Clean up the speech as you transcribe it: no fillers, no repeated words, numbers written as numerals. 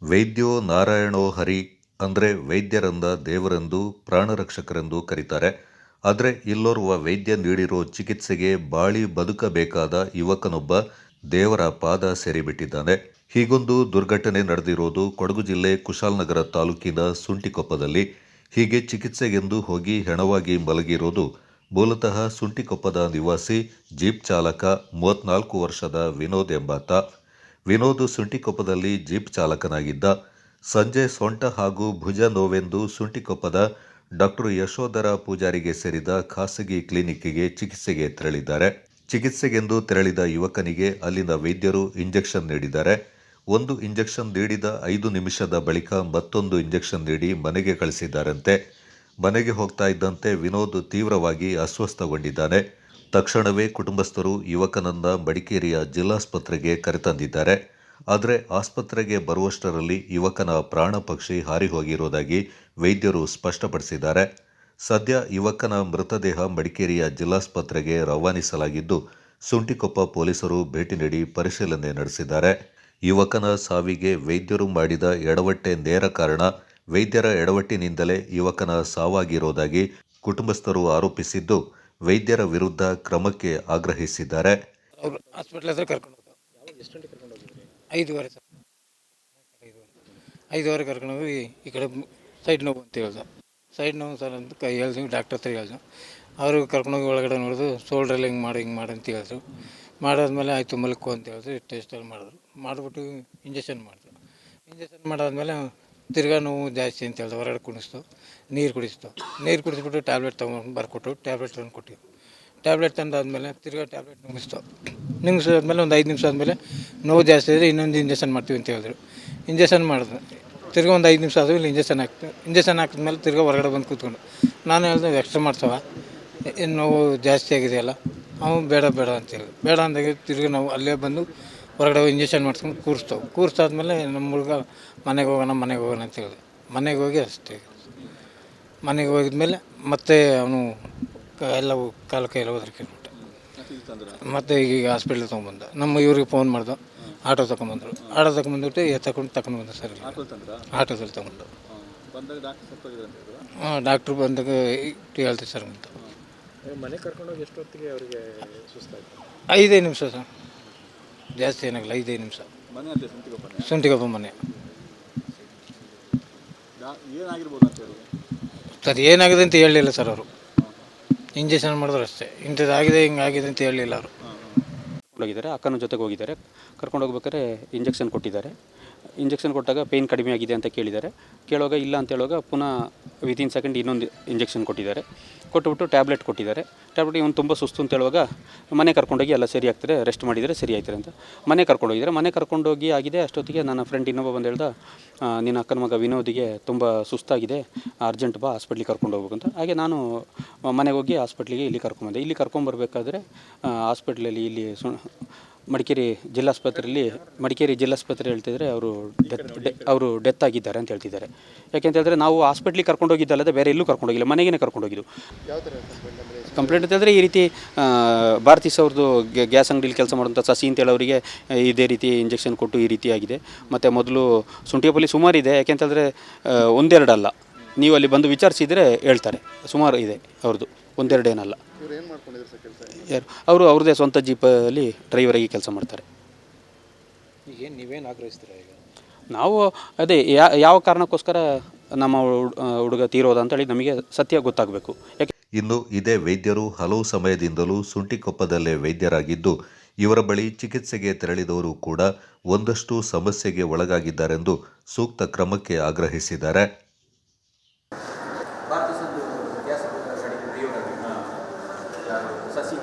ವೈದ್ಯೋ ನಾರಾಯಣೋ ಹರಿ ಅಂದರೆ ವೈದ್ಯರಂದ ದೇವರೆಂದು ಪ್ರಾಣರಕ್ಷಕರೆಂದು ಕರೀತಾರೆ. ಆದರೆ ಇಲ್ಲೋರ್ವ ವೈದ್ಯ ನೀಡಿರೋ ಚಿಕಿತ್ಸೆಗೆ ಬಾಳಿ ಬದುಕಬೇಕಾದ ಯುವಕನೊಬ್ಬ ದೇವರ ಪಾದ ಸೇರಿಬಿಟ್ಟಿದ್ದಾನೆ. ಹೀಗೊಂದು ದುರ್ಘಟನೆ ನಡೆದಿರೋದು ಕೊಡಗು ಜಿಲ್ಲೆ ಕುಶಾಲನಗರ ತಾಲೂಕಿನ ಸುಂಟಿಕೊಪ್ಪದಲ್ಲಿ. ಹೀಗೆ ಚಿಕಿತ್ಸೆಗೆಂದು ಹೋಗಿ ಹೆಣವಾಗಿ ಮಲಗಿರೋದು ಮೂಲತಃ ಸುಂಟಿಕೊಪ್ಪದ ನಿವಾಸಿ ಜೀಪ್ ಚಾಲಕ 34 ವರ್ಷದ ವಿನೋದ್ ಎಂಬಾತ. ವಿನೋದ್ ಸುಂಟಿಕೊಪ್ಪದಲ್ಲಿ ಜೀಪ್ ಚಾಲಕನಾಗಿದ್ದ. ಸಂಜೆ ಸೊಂಟ ಹಾಗೂ ಭುಜ ನೋವೆಂದು ಸುಂಟಿಕೊಪ್ಪದ ಡಾಕ್ಟರ್ ಯಶೋಧರ ಪೂಜಾರಿಗೆ ಸೇರಿದ ಖಾಸಗಿ ಕ್ಲಿನಿಕ್ಗೆ ಚಿಕಿತ್ಸೆಗೆ ತೆರಳಿದ್ದಾರೆ. ಚಿಕಿತ್ಸೆಗೆಂದು ತೆರಳಿದ ಯುವಕನಿಗೆ ಅಲ್ಲಿನ ವೈದ್ಯರು ಇಂಜೆಕ್ಷನ್ ನೀಡಿದ್ದಾರೆ. ಒಂದು ಇಂಜೆಕ್ಷನ್ ನೀಡಿದ 5 ನಿಮಿಷದ ಬಳಿಕ ಮತ್ತೊಂದು ಇಂಜೆಕ್ಷನ್ ನೀಡಿ ಮನೆಗೆ ಕಳಿಸಿದ್ದಾರಂತೆ. ಮನೆಗೆ ಹೋಗ್ತಾ ಇದ್ದಂತೆ ವಿನೋದ್ ತೀವ್ರವಾಗಿ ಅಸ್ವಸ್ಥಗೊಂಡಿದ್ದಾನೆ. ತಕ್ಷಣವೇ ಕುಟುಂಬಸ್ಥರು ಯುವಕನನ್ನ ಮಡಿಕೇರಿಯ ಜಿಲ್ಲಾಸ್ಪತ್ರೆಗೆ ಕರೆತಂದಿದ್ದಾರೆ. ಆದರೆ ಆಸ್ಪತ್ರೆಗೆ ಬರುವಷ್ಟರಲ್ಲಿ ಯುವಕನ ಪ್ರಾಣ ಪಕ್ಷಿ ಹಾರಿ ಹೋಗಿರುವುದಾಗಿ ವೈದ್ಯರು ಸ್ಪಷ್ಟಪಡಿಸಿದ್ದಾರೆ. ಸದ್ಯ ಯುವಕನ ಮೃತದೇಹ ಮಡಿಕೇರಿಯ ಜಿಲ್ಲಾಸ್ಪತ್ರೆಗೆ ರವಾನಿಸಲಾಗಿದ್ದು, ಸುಂಟಿಕೊಪ್ಪ ಪೊಲೀಸರು ಭೇಟಿ ನೀಡಿ ಪರಿಶೀಲನೆ ನಡೆಸಿದ್ದಾರೆ. ಯುವಕನ ಸಾವಿಗೆ ವೈದ್ಯರು ಮಾಡಿದ ಎಡವಟ್ಟೆ ನೇರ ಕಾರಣ. ವೈದ್ಯರ ಎಡವಟ್ಟಿನಿಂದಲೇ ಯುವಕನ ಸಾವಾಗಿರುವುದಾಗಿ ಕುಟುಂಬಸ್ಥರು ಆರೋಪಿಸಿದ್ದು, ವೈದ್ಯರ ವಿರುದ್ಧ ಕ್ರಮಕ್ಕೆ ಆಗ್ರಹಿಸಿದ್ದಾರೆ. ಹಾಸ್ಪಿಟ್ಲ್ ಹತ್ರ ಕರ್ಕೊಂಡು ಹೋಗಿ 5:15 ಸರ್, 5:15 ಕರ್ಕೊಂಡು ಹೋಗಿ ಈ ಕಡೆ ಸೈಡ್ ನೋವು ಅಂತ ಹೇಳ್ದ. ಸೈಡ್ ನೋವು ಸರ್ ಅಂತ ಹೇಳ್ದು, ಡಾಕ್ಟರ್ ಹತ್ರ ಹೇಳ್ದು. ಅವರು ಕರ್ಕೊಂಡೋಗಿ ಒಳಗಡೆ ನೋಡಿದ್ರು, ಶೋಲ್ಡ್ರಲ್ಲಿ ಹಿಂಗೆ ಮಾಡಿ ಅಂತ ಹೇಳಿದ್ರು. ಮಾಡಾದ್ಮೇಲೆ ಆಯಿತು ಮಲ್ಕೋ ಅಂತ ಹೇಳಿದ್ರು. ಟೆಸ್ಟಲ್ಲಿ ಮಾಡಿದ್ರು. ಮಾಡಿಬಿಟ್ಟು ಇಂಜೆಕ್ಷನ್ ಮಾಡಿದ್ರು. ಇಂಜೆಕ್ಷನ್ ಮಾಡಾದ್ಮೇಲೆ ತಿರ್ಗಾ ನೋವು ಜಾಸ್ತಿ ಅಂತ ಹೇಳ್ದು. ಹೊರಗಡೆ ಕುಣಿಸ್ತು, ನೀರು ಕುಡಿಸ್ಬಿಟ್ಟು ಟ್ಯಾಬ್ಲೆಟ್ ತೊಗೊಂಡು ಬರ್ಕೊಟ್ಟು ಟ್ಯಾಬ್ಲೆಟ್ ತಂದು ಕೊಟ್ಟಿವಿ. ಟ್ಯಾಬ್ಲೆಟ್ ತಂದಾದ್ಮೇಲೆ ತಿರ್ಗಾ ಟ್ಯಾಬ್ಲೆಟ್ ನುಂಗಿಸಾದ್ಮೇಲೆ ಒಂದು 5 ನಿಮಿಷ ಆದಮೇಲೆ ನೋವು ಜಾಸ್ತಿ ಇದೆ, ಇನ್ನೊಂದು ಇಂಜೆಕ್ಷನ್ ಮಾಡ್ತೀವಿ ಅಂತ ಹೇಳಿದ್ರು. ಇಂಜೆಕ್ಷನ್ ಮಾಡಿದ್ರು. ತಿರ್ಗಾ ಒಂದು 5 ನಿಮಿಷ ಆದಮೇಲೆ ಇಂಜೆಕ್ಷನ್ ಹಾಕಿದ್ಮೇಲೆ ತಿರ್ಗಾ ಹೊರಗಡೆ ಬಂದು ಕೂತ್ಕೊಂಡು ನಾನು ಹೇಳಿದೆ, ಎಕ್ಸ್ಟ್ರಾ ಮಾಡ್ಸವ, ಏನು ನೋವು ಜಾಸ್ತಿ ಆಗಿದೆಯಲ್ಲ. ಅವನು ಬೇಡ ಅಂತ ಹೇಳಿದ್ರು. ಬೇಡ ಅಂದಾಗ ತಿರ್ಗಿ ನಾವು ಅಲ್ಲೇ ಬಂದು ಹೊರಗಡೆ ಇಂಜೆಕ್ಷನ್ ಮಾಡಿಸ್ಕೊಂಡು ಕೂರಿಸಾದ್ಮೇಲೆ ನಮ್ಮ ಹುಡುಗ ಮನೆಗೆ ಹೋಗೋಣ ಅಂತ ಹೇಳಿದೆ. ಮನೆಗೆ ಹೋಗಿ ಅಷ್ಟೇ. ಮನೆಗೆ ಹೋಗಿದ್ಮೇಲೆ ಮತ್ತೆ ಅವನು ಎಲ್ಲವೂ ಕಾಲು ಕೈಯಲ್ಲಿ ಹೋದ್ರಿಕೆಬಿಟ್ಟು ಮತ್ತೆ ಈಗ ಹಾಸ್ಪಿಟ್ಲಿಗೆ ತೊಗೊಂಬಂದ. ನಮ್ಮ ಇವ್ರಿಗೆ ಫೋನ್ ಮಾಡ್ದು, ಆಟೋ ತಗೊಂಬಂದ್ಬಿಟ್ಟು ತಗೊಂಡು ಬಂದ ಸರ್. ಆಟೋದಲ್ಲಿ ತೊಗೊಂಡು ಡಾಕ್ಟ್ರು ಬಂದಾಗ ಹೇಳ್ತೀವಿ ಸರ್ ಅಂತ. ಮನೆ ಕರ್ಕೊಂಡೋಗಿ ಎಷ್ಟೊತ್ತಿಗೆ ಅವರಿಗೆ ಸುಸ್ತಾಯಿತು? 5 ನಿಮಿಷ ಸರ್, ಜಾಸ್ತಿ ಏನಾಗಲ್ಲ. 5 ನಿಮಿಷ. ಸುಂಟಿಗೊಬ್ಬ ಮನೆ ಏನಾಗಿರ್ಬೋದು ಅಂತ ಹೇಳಿ ಸರ್, ಏನಾಗಿದೆ ಅಂತ ಹೇಳಲಿಲ್ಲ ಸರ್. ಅವರು ಇಂಜೆಕ್ಷನ್ ಮಾಡಿದ್ರು ಅಷ್ಟೇ. ಇಂಥದ್ದಾಗಿದೆ ಹಿಂಗಾಗಿದೆ ಅಂತ ಹೇಳಲಿಲ್ಲ ಅವರು. ಹೋಗಿದ್ದಾರೆ, ಅಕ್ಕನ ಜೊತೆಗೆ ಹೋಗಿದ್ದಾರೆ. ಕರ್ಕೊಂಡು ಹೋಗ್ಬೇಕಾದ್ರೆ ಇಂಜೆಕ್ಷನ್ ಕೊಟ್ಟಿದ್ದಾರೆ. ಇಂಜೆಕ್ಷನ್ ಕೊಟ್ಟಾಗ ಪೇಯ್ನ್ ಕಡಿಮೆ ಆಗಿದೆ ಅಂತ ಕೇಳುವಾಗ ಇಲ್ಲ ಅಂತ ಹೇಳುವಾಗ ಪುನಃ ವಿತಿನ್ ಸೆಕೆಂಡ್ ಇನ್ನೊಂದು ಇಂಜೆಕ್ಷನ್ ಕೊಟ್ಟಿದ್ದಾರೆ. ಕೊಟ್ಟುಬಿಟ್ಟು ಟ್ಯಾಬ್ಲೆಟ್ ಕೊಟ್ಟಿದ್ದಾರೆ. ಇವನು ತುಂಬ ಸುಸ್ತು ಅಂತ ಹೇಳುವಾಗ ಮನೆ ಕರ್ಕೊಂಡೋಗಿ ಎಲ್ಲ ಸರಿ ಆಗ್ತಾರೆ, ರೆಸ್ಟ್ ಮಾಡಿದರೆ ಸರಿ ಆಗ್ತಾರೆ ಅಂತ ಮನೆ ಕರ್ಕೊಂಡೋಗಿದ್ದಾರೆ. ಮನೆ ಕರ್ಕೊಂಡೋಗಿ ಆಗಿದೆ ಅಷ್ಟೊತ್ತಿಗೆ ನನ್ನ ಫ್ರೆಂಡ್ ಇನ್ನೊಬ್ಬ ಬಂದು ಹೇಳ್ದ, ನಿನ್ನ ಅಕ್ಕನ ಮಗ ವಿನೋದಿಗೆ ತುಂಬ ಸುಸ್ತಾಗಿದೆ, ಅರ್ಜೆಂಟ್ ಬಾ ಹಾಸ್ಪಿಟ್ಲಿಗೆ ಕರ್ಕೊಂಡು ಹೋಗ್ಬೇಕು ಅಂತ. ಹಾಗೆ ನಾನು ಮನೆಗೆ ಹೋಗಿ ಹಾಸ್ಪಿಟ್ಲಿಗೆ ಇಲ್ಲಿ ಕರ್ಕೊಂಬಂದೆ. ಇಲ್ಲಿ ಕರ್ಕೊಂಬರ್ಬೇಕಾದ್ರೆ ಹಾಸ್ಪಿಟ್ಲಲ್ಲಿ ಇಲ್ಲಿ ಮಡಿಕೇರಿ ಜಿಲ್ಲಾಸ್ಪತ್ರೆ ಹೇಳ್ತಿದ್ರೆ ಅವರು ಡೆತ್ ಆಗಿದ್ದಾರೆ ಅಂತ ಹೇಳ್ತಿದ್ದಾರೆ. ಯಾಕೆಂತ ಹೇಳಿದ್ರೆ ನಾವು ಹಾಸ್ಪಿಟ್ಲಿಗೆ ಕರ್ಕೊಂಡೋಗಿದ್ದಲ್ಲದೆ ಬೇರೆ ಎಲ್ಲೂ ಕರ್ಕೊಂಡೋಗಿಲ್ಲ, ಮನೆಗೇ ಕರ್ಕೊಂಡೋಗಿದ್ದು. ಕಂಪ್ಲೇಂಟ್ ಅಂತ ಹೇಳಿದ್ರೆ ಈ ರೀತಿ ಭಾರತೀಸ್ ಅವ್ರದ್ದು ಗ್ಯಾಸ್ ಅಂಗಡಿಲಿ ಕೆಲಸ ಮಾಡುವಂಥ ಸಸಿ ಅಂತೇಳಿ ಅವರಿಗೆ ಇದೇ ರೀತಿ ಇಂಜೆಕ್ಷನ್ ಕೊಟ್ಟು ಈ ರೀತಿ ಆಗಿದೆ. ಮತ್ತು ಮೊದಲು ಸುಂಟಿಗೊಪ್ಪಲ್ಲಿ ಸುಮಾರು ಇದೆ, ಯಾಕೆಂತಂದರೆ ಒಂದೆರಡಲ್ಲ, ನೀವು ಅಲ್ಲಿ ಬಂದು ವಿಚಾರಿಸಿದರೆ ಹೇಳ್ತಾರೆ, ಸುಮಾರು ಇದೆ ಅವ್ರದ್ದು, ಒಂದೆರಡೇನಲ್ಲ. ಯಾರು ಅವರು ಅವ್ರದ್ದೇ ಸ್ವಂತ ಜೀಪಲ್ಲಿ ಡ್ರೈವರಾಗಿ ಕೆಲಸ ಮಾಡ್ತಾರೆ. ನೀವೇನು ಆಗ್ರಹಿಸ್ತೀರಾ ಈಗ? ನಾವು ಅದೇ ಯಾವ ಕಾರಣಕ್ಕೋಸ್ಕರ ನಮ್ಮ ಹುಡುಗ ತೀರೋದ ಅಂತೇಳಿ ನಮಗೆ ಸತ್ಯ ಗೊತ್ತಾಗಬೇಕು. ಯಾಕೆ ಇನ್ನು ಇದೇ ವೈದ್ಯರು ಹಲವು ಸಮಯದಿಂದಲೂ ಸುಂಟಿಕೊಪ್ಪದಲ್ಲೇ ವೈದ್ಯರಾಗಿದ್ದು, ಇವರ ಬಳಿ ಚಿಕಿತ್ಸೆಗೆ ತೆರಳಿದವರು ಕೂಡ ಒಂದಷ್ಟು ಸಮಸ್ಯೆಗೆ ಒಳಗಾಗಿದ್ದಾರೆಂದು ಸೂಕ್ತ ಕ್ರಮಕ್ಕೆ ಆಗ್ರಹಿಸಿದ್ದಾರೆ. ಸಸಿ